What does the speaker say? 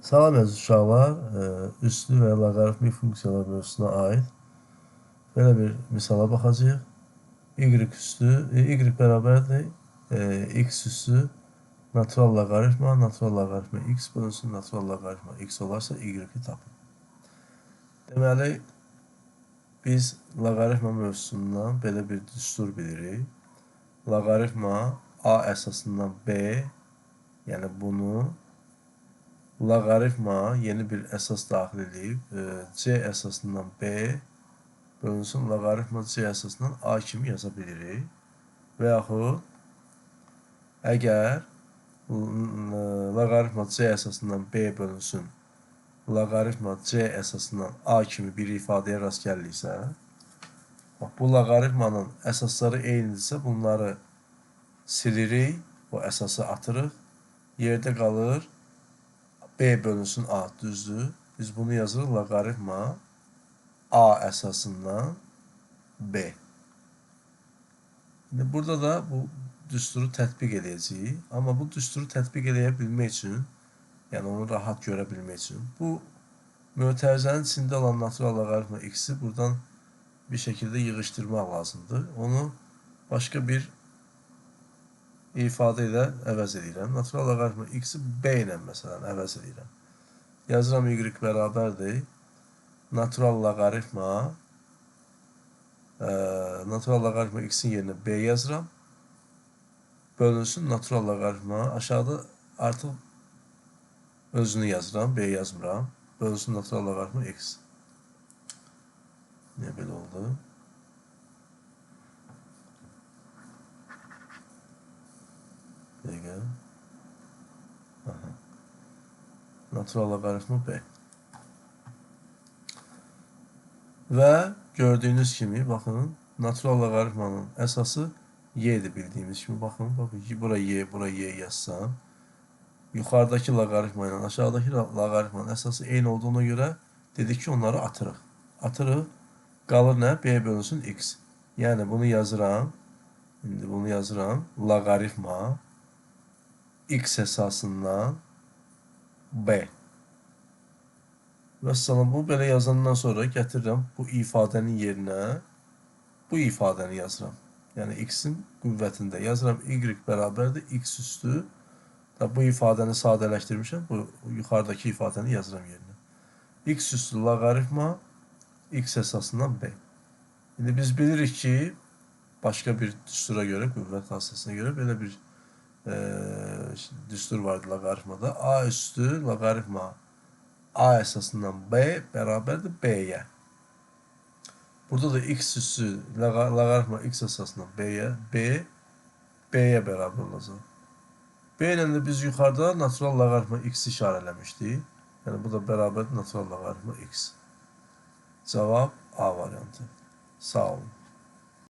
Salam əziz uşaqlar, üslü və loqaritmik funksiyalar mövzusuna aid belə bir misala baxacağıq. Y bərabərdir x üstü natural loqaritma x bölünsün natural loqaritma x olarsa y-i tapın. Deməli, biz loqaritma mövzusundan belə bir düstur bilirik. Loqaritma a əsasından b, yəni bunu loqaritma yeni bir əsas daxil edib c əsasından b bölünsün loqaritma c əsasından a kimi yaza bilirik. Və yaxud əgər loqaritma c əsasından b bölünsün loqaritma c əsasından a kimi bir ifadəyə rast gəliriksə, bu loqaritmanın əsasları eynidirsə bunları silirik, o əsası atırıq, yerdə qalır b bölünsün a, düzdür. Biz bunu yazırıq loqaritma a əsasından b. Burada da bu düsturu tətbiq edəcəyik. Amma bu düsturu tətbiq edə bilmək üçün, yəni onu rahat görə bilmək üçün, bu mötərizənin içində olan natural loqaritma x-i buradan bir şəkildə yığışdırmaq lazımdır. Onu başqa bir ifadə ilə əvəz edirəm. Natural loqaritma x-i b ilə məsələn əvəz edirəm. Yazıram y bərabərdir. Natural loqaritma x-in yerinə b yazıram. Bölünsün natural loqaritma. Aşağıda artıq özünü yazıram. B yazmıram. Bölünsün natural loqaritma x. Niyə belə oldu? Natural loqaritma b. Və gördüyünüz kimi, baxın, natural loqaritmanın əsası y-dir bildiyimiz kimi. Baxın, bura y yazsam, yuxarıdakı loqaritma ilə aşağıdakı loqaritmanın əsası eyni olduğuna görə dedik ki, onları atırıq. Atırıq, qalır nə? B bölünsün x. Yəni, bunu yazıram. İndi bunu yazıram. Loqaritma x əsasından b. Vəssalam, bu belə yazandan sonra gətirirəm bu ifadənin yerinə bu ifadəni yazıram. Yəni, x-in qüvvətində yazıram y bərabərdir x üstü. Bu ifadəni sadələşdirmişəm. Bu yuxarıdakı ifadəni yazıram yerinə. X üstü loqaritma x əsasından b. İndi biz bilirik ki, başqa bir düstura görə, qüvvət vasitəsinə görə belə bir düstur vardı loqaritmada. A üstü loqaritma a əsasından b bərabərdir b-yə. Burada da x üstü loqaritma x əsasından b-yə bərabər olacaq. B ilə də biz yuxarıda natural loqaritma x işarələmişdik. Yəni, bu da bərabərdir natural loqaritma x. Cavab A variantı. Sağ olun.